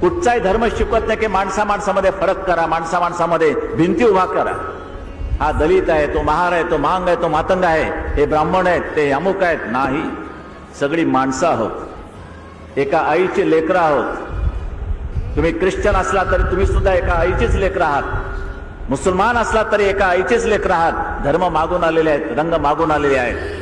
कुठचाही धर्म शिकवत नाही की माणसामध्ये फरक करा, माणसामध्ये भिंती उभा करा. हा दलित आहे, तो महार आहे, तो मांग आहे, तो मातंग आहे, हे ब्राह्मण आहेत, ते अमुक आहेत. नाही, सगळी माणसं आहोत, एका आईची लेकरं आहोत. तुम्ही ख्रिश्चन असला तरी तुम्ही सुद्धा एका आईचीच लेकरं आहात. मुसलमान असला तरी एका आईचेच लेकरं आहात. धर्म मागून आलेले आहेत, रंग मागून आलेले आहेत.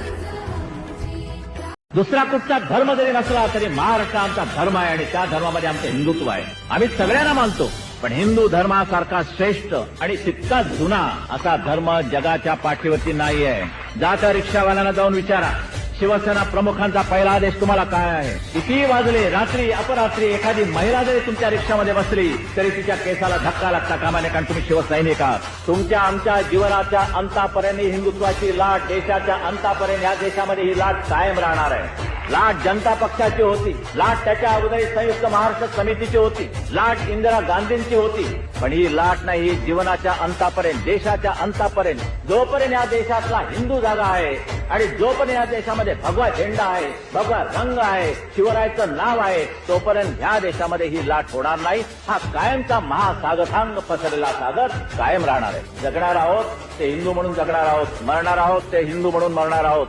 दुसरा कुठचा धर्म जरी नसला तरी महाराष्ट्र आमचा धर्म आहे आणि त्या धर्मामध्ये आमचं हिंदुत्व आहे. आम्ही सगळ्यांना मानतो, पण हिंदू धर्मासारखा श्रेष्ठ आणि तितकाच जुना असा धर्म जगाच्या पाठीवरती नाही आहे. जाता रिक्षावाल्यांना जाऊन विचारा, शिवसेना प्रमुखांचा पहिला आदेश तुम्हाला काय आहे? किती वाजले, रात्री अपरात्री एखादी महिला जरी तुमच्या रिक्षामध्ये बसली तरी तिच्या केसाला धक्का लागता कामा नये, कारण तुम्ही शिवसैनिक आहात. तुमच्या आमच्या जीवनाच्या अंतापर्यंत हिंदुत्वाची लाट, देशाच्या अंतापर्यंत या देशामध्ये ही लाट कायम राहणार आहे. लाट जनता पक्षाची होती, लाट त्याच्या अगोदर संयुक्त महाराष्ट्र समितीची होती, लाट इंदिरा गांधींची होती, पण ही लाट नाही, ही जीवनाच्या अंतापर्यंत, देशाच्या अंतापर्यंत, जोपर्यंत या देशातला हिंदू जागा आहे आणि जोपर्यंत या देशामध्ये भगवा झेंडा आहे, भगवा रंग आहे, शिवरायाचं नाव आहे, तोपर्यंत ह्या देशामध्ये ही लाट होणार नाही. हा कायमचा महासागरांग पसरलेला सागर कायम राहणार आहे. जगणार आहोत ते हिंदू म्हणून जगणार आहोत, मरणार आहोत ते हिंदू म्हणून मरणार आहोत.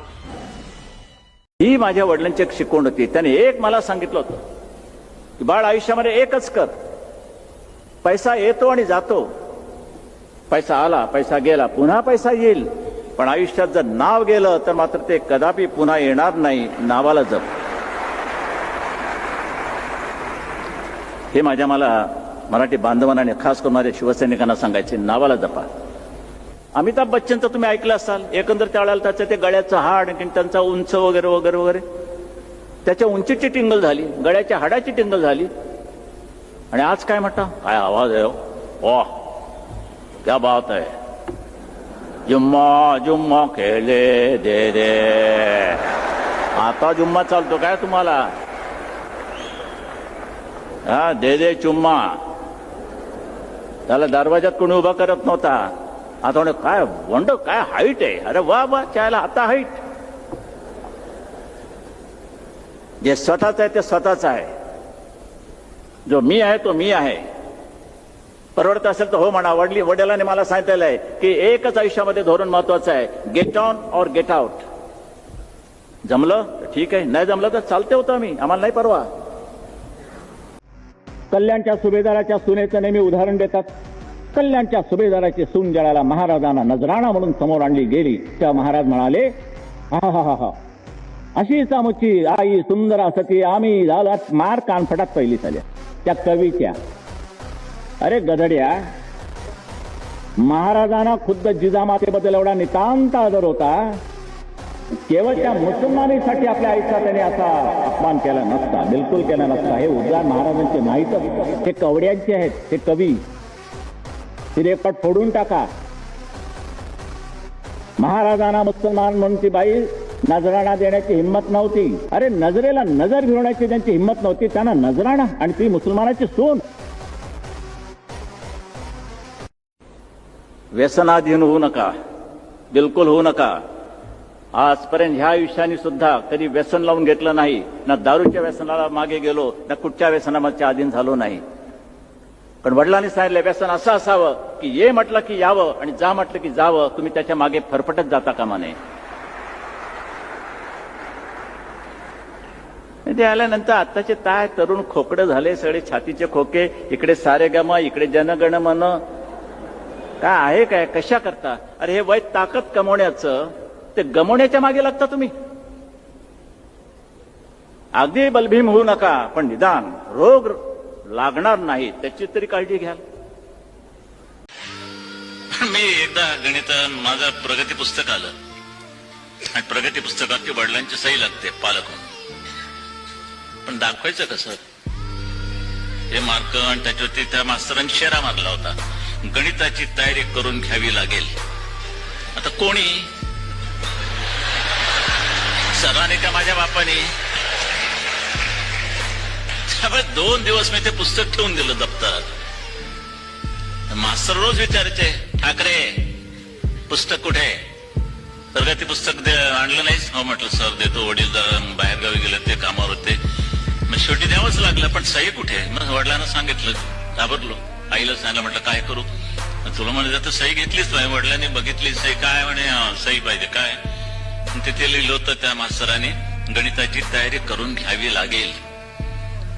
ही माझ्या वडिलांची एक शिकवण होती. त्याने एक मला सांगितलं होतं की बाळ, आयुष्यामध्ये एकच कर, पैसा येतो आणि जातो, पैसा आला पैसा गेला, पुन्हा पैसा येईल, पण आयुष्यात जर नाव गेलं तर मात्र ते कदापि पुन्हा येणार नाही. नावाला जप. हे मला मराठी बांधवांना आणि खास करून माझ्या शिवसैनिकांना सांगायचे, नावाला जपा. अमिताभ बच्चनचं तुम्ही ऐकलं असाल, एकंदर त्यावेळेला त्याचं ते गळ्याचं हाड आणि त्यांचा उंच वगैरे वगैरे वगैरे, त्याच्या उंचीची टिंगल झाली, गळ्याच्या हाडाची टिंगल झाली. आणि आज काय म्हणता, काय आवाज आहे, वाह क्या बात आहे, जुम्मा जुम्मा खेळे दे दे. आता जुम्मा चालतो काय तुम्हाला? हा, दे दे चुम्मा. त्याला दरवाजात कोणी उभा करत नव्हता. आता म्हणे काय वंड, काय हाईट आहे, अरे वा वा, चायला आता हाईट. जे स्वतःच आहे ते स्वतःच आहे, जो मी आहे तो मी आहे. परवडत असेल तर हो म्हणा. वडिलांनी मला सांगितलेलं आहे की एकच आयुष्यामध्ये धोरण महत्वाचं आहे, गेट ऑन और गेट आउट. जमलं तर ठीक आहे, नाही जमलं तर चालते होतं आम्ही, आम्हाला नाही परवा. कल्याणच्या सुभेदाराच्या सुनेचं नेहमी उदाहरण देतात. कल्याणच्या सुभेदाराची सून ज्याला महाराजांना नजराणा म्हणून समोर आणली गेली, त्या महाराज म्हणाले, हा हा हा हा, अशीच आमची आई सुंदर असती, आम्ही झाला मार कानफटात पहिली झाल्या. त्या कवीच्या, अरे गधड्या, महाराजांना खुद्द जिजामातेबद्दल एवढा नितांत आदर होता, केवळ त्या मुसलमानीसाठी आपल्या आईचा त्याने असा अपमान केला नसता, बिलकुल केला नसता. हे उद्गार महाराजांचे नाहीतच, हे कवड्यांचे आहेत, हे कवी. ती रेकॉर्ड फोडून टाका. महाराजांना मुसलमान म्हणून ती बाई नजराणा देण्याची हिंमत नव्हती. अरे नजरेला नजर भिडवण्याची त्यांची हिंमत नव्हती, त्यांना नजराणा, आणि ती मुसलमानाची सून. व्यसनाधीन होऊ नका, बिलकुल होऊ नका. आजपर्यंत ह्या आयुष्याने सुद्धा कधी व्यसन लावून घेतलं नाही. ना दारूच्या व्यसनाला मागे गेलो, ना कुठच्या व्यसनाच्या अधीन झालो नाही. पण वडिलांनी सांगितलं, व्यसन असं असावं की ये म्हटलं की यावं आणि जा म्हटलं की जावं, तुम्ही त्याच्या मागे फरफटत जाता कामा नये. ते आल्यानंतर आत्ताचे काय तरुण खोकडे झाले, सगळे छातीचे खोके, इकडे सारेगम, इकडे जनगण मन. काय आहे काय, कशा करता? अरे हे वय ताकद कमवण्याचं, ते गमवण्याच्या मागे लागता तुम्ही. अगदी बलभीम होऊ नका, पण निदान रोग लागणार नाही त्याची तरी काळजी घ्याल. मी एकदा गणित माझं प्रगती पुस्तक आलं आणि प्रगती पुस्तकात ती वडिलांची सही लागते पालक म्हणून. पण दाखवायचं कसं हे मार्क, आणि त्याच्यावरती त्या मास्तरांनी शेरा मारला होता, गणिताची तयारी करून घ्यावी लागेल. आता कोणी सराने का माझ्या बापाने? त्यामुळे 2 दिवस मी ते पुस्तक ठेवून दिलं दप्तरात. मास्तर रोज विचारायचे, ठाकरे पुस्तक कुठे? प्रगती पुस्तक आणलं नाहीस? हो म्हटलं सर देतो, वडील जरा बाहेर गावी गेले ते कामावर होते. मग शेवटी द्यावंच लागलं, पण सही कुठे? मग वडिलांना सांगितलं, घाबरलो. आईला सांगितलं, म्हटलं काय करू? तुला म्हणजे तर सही घेतलीच पाहिजे. वडिलांनी बघितली सही, काय म्हणे सही पाहिजे काय? तिथे लिहिलं होतं त्या मास्तरांनी, गणिताची तयारी करून घ्यावी लागेल.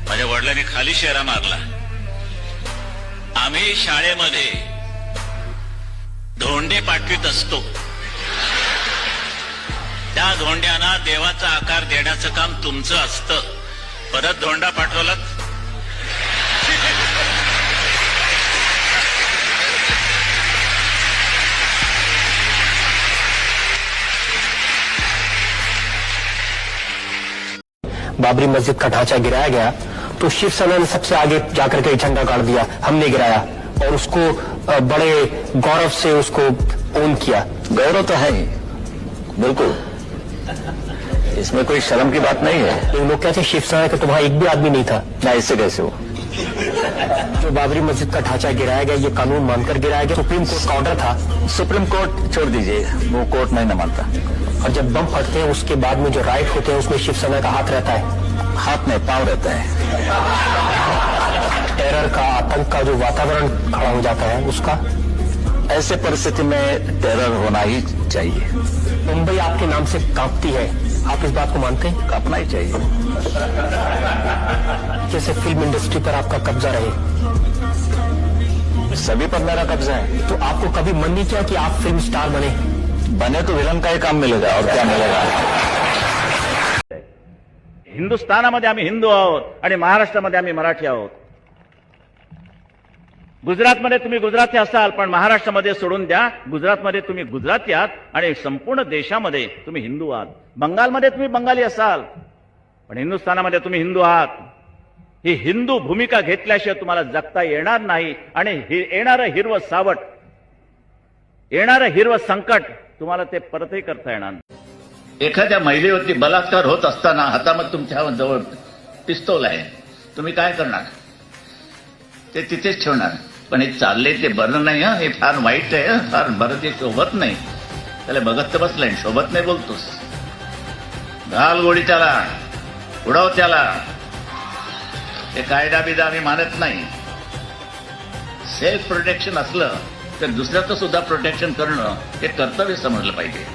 माझ्या वडिलांनी खाली शेरा मारला. आम्ही शाळेमध्ये धोंडे पाठवीत असतो, त्या धोंड्यांना देवाचा आकार देण्याचं काम तुमचं असतं. परत धोंडा पाठवलात बाबरी मस्जिद का ढांचा गिराया गया तो शिवसेना ने सबसे आगे जाकर के झंडा गाड़ दिया, हमने गिराया और उसको बड़े गौरव से उसको ओन किया। गौरव तो है ही, बिल्कुल, इसमें कोई शर्म की बात नहीं है। तो लोग कहते हैं शिवसेना के तो वहां एक भी आदमी नहीं था। ना, इससे कैसे हो? जो बाबरी मस्जिद का ढांचा गिराया गया ये कानून मानकर गिराया गया, सुप्रीम कोर्ट का ऑर्डर था। सुप्रीम कोर्ट छोड़ दीजिए, वो कोर्ट नहीं न मानता। और जब बम फटते हैं उसके बाद में जो राइट होते हैं उसमें शिवसेना का हाथ रहता है। हाथ नहीं, पांव रहता है। टेरर का, आतंक का जो वातावरण खड़ा हो जाता है उसका, ऐसे परिस्थिति में टेरर होना ही चाहिए। मुंबई आपके नाम से कांपती है, आप इस बात को मानते हैं? कांपना ही चाहिए। जैसे फिल्म इंडस्ट्री पर आपका कब्जा रहे, सभी पर मेरा कब्जा है। तो आपको कभी मन नहीं किया कि आप फिल्म स्टार बने? बने तो विलन का ही काम मिलेगा, और क्या मिलेगा? हिंदुस्थानामध्ये आम्ही हिंदू आहोत आणि महाराष्ट्रामध्ये आम्ही मराठी आहोत. गुजरातमध्ये तुम्ही गुजराती असाल, पण महाराष्ट्रामध्ये सोडून द्या, गुजरातमध्ये तुम्ही गुजराती आहात आणि संपूर्ण देशामध्ये तुम्ही हिंदू आहात. बंगालमध्ये तुम्ही बंगाली असाल, पण हिंदुस्थानामध्ये तुम्ही हिंदू आहात. ही हिंदू भूमिका घेतल्याशिवाय तुम्हाला जगता येणार नाही आणि येणारं हिरवं सावट, येणारं हिरवं संकट तुम्हाला ते परतही करता येणार नाही. एखाद्या महिलेवरती बलात्कार होत असताना हातामध्ये तुमच्या जवळ पिस्तूल आहे, तुम्ही काय करणार? ते तिथेच ठेवणार. पण हे चालले ते बरं नाही, हे फार वाईट आहे, फार बरं ते शोभत नाही. त्याला बघत तर बसलाय, शोभत नाही बोलतोस. घाल गोळी त्याला, उडव त्याला. ते कायदा बिदा आम्ही मानत नाही. सेल्फ प्रोटेक्शन असलं तर दुसऱ्याचं सुद्धा प्रोटेक्शन करणं हे कर्तव्य समजलं पाहिजे.